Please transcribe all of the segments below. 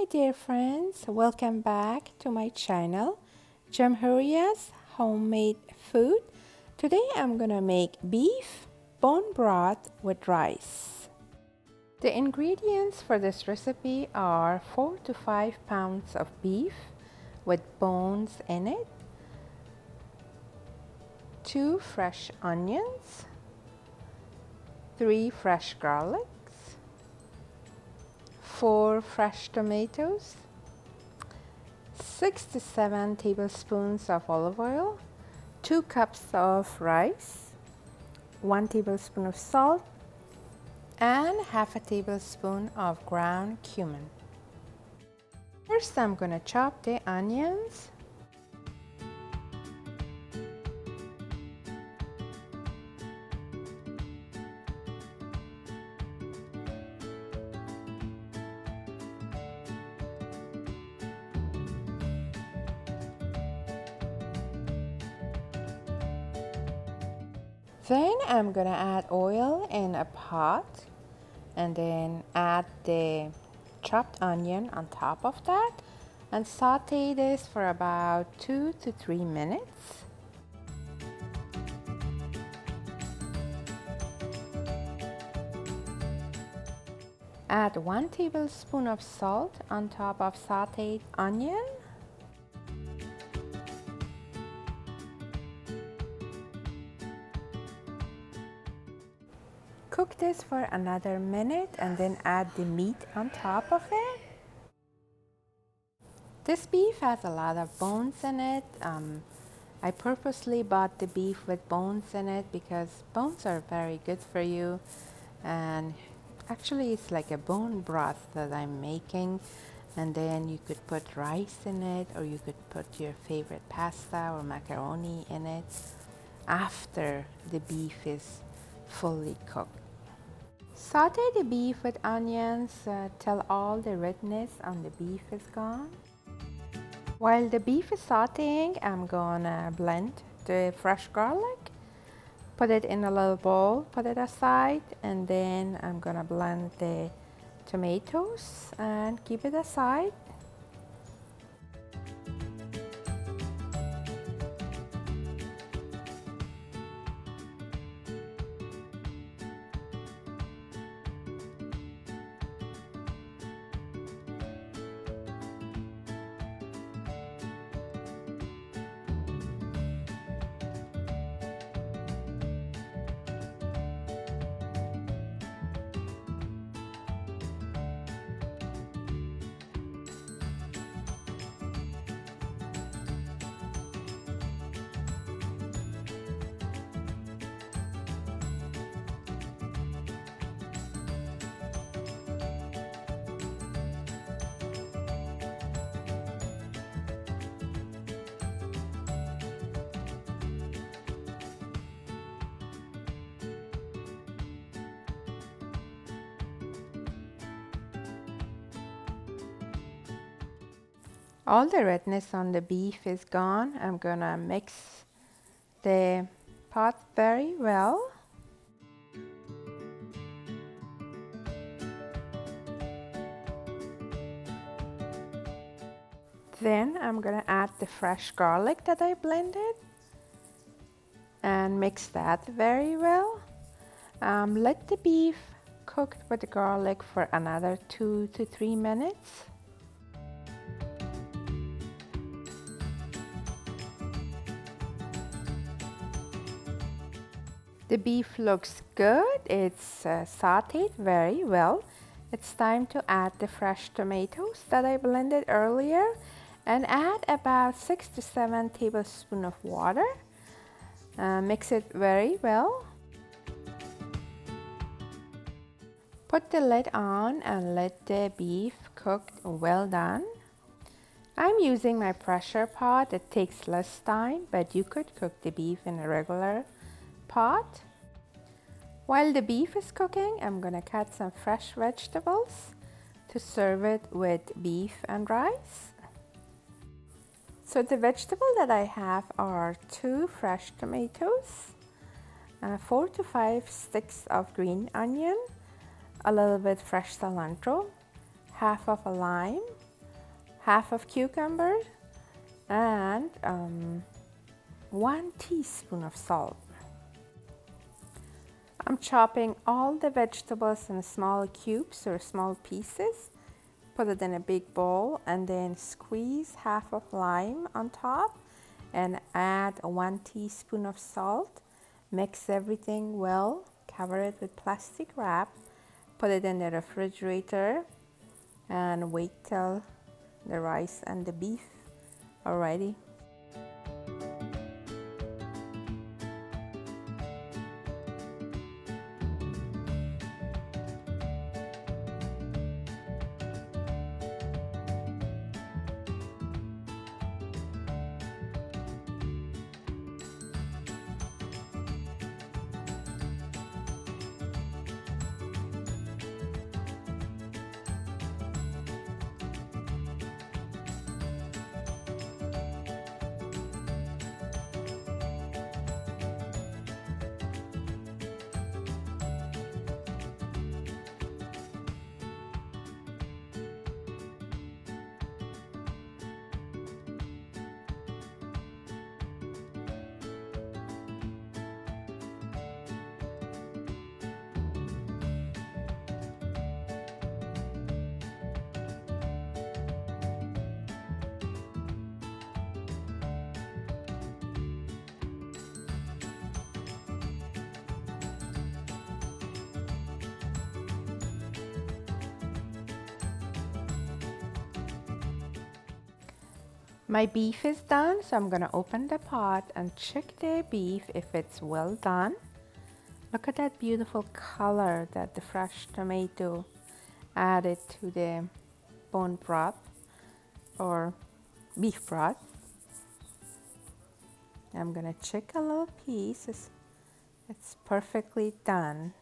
my dear friends, welcome back to my channel, Jamhuria's Homemade Food. Today I'm gonna make beef bone broth with rice. The ingredients for this recipe are 4 to 5 pounds of beef with bones in it, 2 fresh onions, 3 fresh garlics, 4 fresh tomatoes, 6 to 7 tablespoons of olive oil, 2 cups of rice, 1 tablespoon of salt, and half a tablespoon of ground cumin. First, I'm going to chop the onions. Then I'm gonna add oil in a pot and then add the chopped onion on top of that and saute this for about 2 to 3 minutes. Add 1 tablespoon of salt on top of sauteed onion. Cook this for another minute and then add the meat on top of it. This beef has a lot of bones in it. I purposely bought the beef with bones in it because bones are very good for you, and actually it's like a bone broth that I'm making, and then you could put rice in it, or you could put your favorite pasta or macaroni in it after the beef is fully cooked. Saute the beef with onions till all the redness on the beef is gone. While the beef is sauteing, I'm gonna blend the fresh garlic, put it in a little bowl, put it aside, and then I'm gonna blend the tomatoes and keep it aside. All the redness on the beef is gone. I'm gonna mix the pot very well. Then I'm gonna add the fresh garlic that I blended and mix that very well. Let the beef cook with the garlic for another 2 to 3 minutes. The beef looks good. It's sauteed very well. It's time to add the fresh tomatoes that I blended earlier and add about 6 to 7 tablespoons of water. Mix it very well. Put the lid on and let the beef cook well done. I'm using my pressure pot. It takes less time, but you could cook the beef in a regular pot. While the beef is cooking, I'm gonna cut some fresh vegetables to serve it with beef and rice. So the vegetable that I have are 2 fresh tomatoes, 4 to 5 sticks of green onion, a little bit fresh cilantro, half of a lime, half of cucumber, and 1 teaspoon of salt. I'm chopping all the vegetables in small cubes or small pieces. Put it in a big bowl and then squeeze half of lime on top and add 1 teaspoon of salt. Mix everything well, cover it with plastic wrap, put it in the refrigerator and wait till the rice and the beef are ready. My beef is done, so I'm gonna open the pot and check the beef if it's well done. Look at that beautiful color that the fresh tomato added to the bone broth or beef broth. I'm gonna check a little piece. It's perfectly done.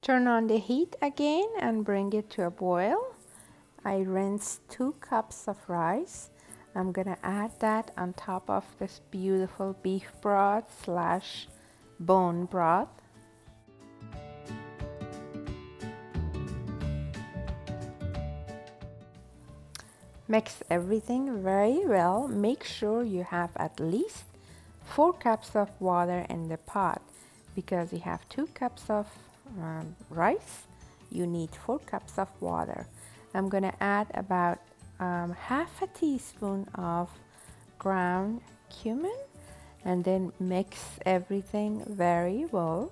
Turn on the heat again and bring it to a boil. I rinsed 2 cups of rice. I'm gonna add that on top of this beautiful beef broth slash bone broth. Mix everything very well. Make sure you have at least 4 cups of water in the pot, because you have 2 cups of rice, you need 4 cups of water. I'm gonna add about half a teaspoon of ground cumin and then mix everything very well.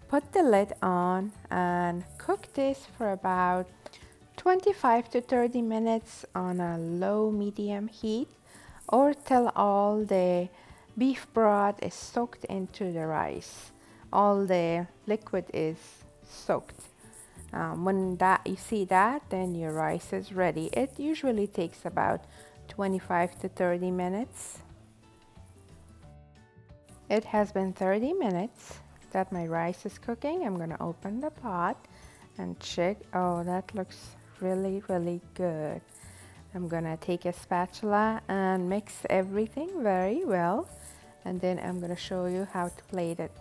Put the lid on and cook this for about 25 to 30 minutes on a low medium heat, or till all the beef broth is soaked into the rice. All the liquid is soaked. When you see that, then your rice is ready. It usually takes about 25 to 30 minutes. It has been 30 minutes that my rice is cooking. I'm gonna open the pot and check. Oh, that looks really good. I'm gonna take a spatula and mix everything very well, and then I'm gonna show you how to plate it.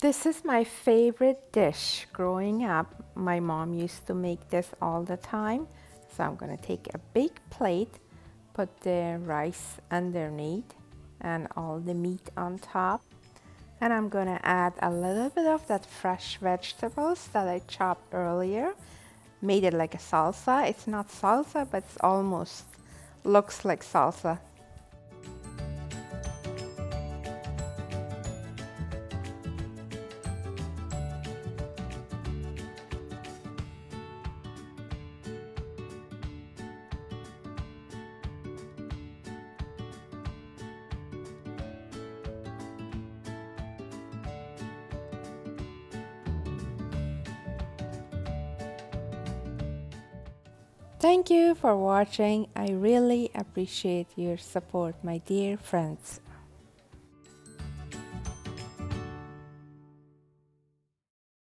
This is my favorite dish. Growing up, my mom used to make this all the time. So I'm gonna take a big plate, put the rice underneath and all the meat on top. And I'm gonna add a little bit of that fresh vegetables that I chopped earlier. Made it like a salsa. It's not salsa, but it's almost looks like salsa. Thank you for watching. I really appreciate your support, my dear friends.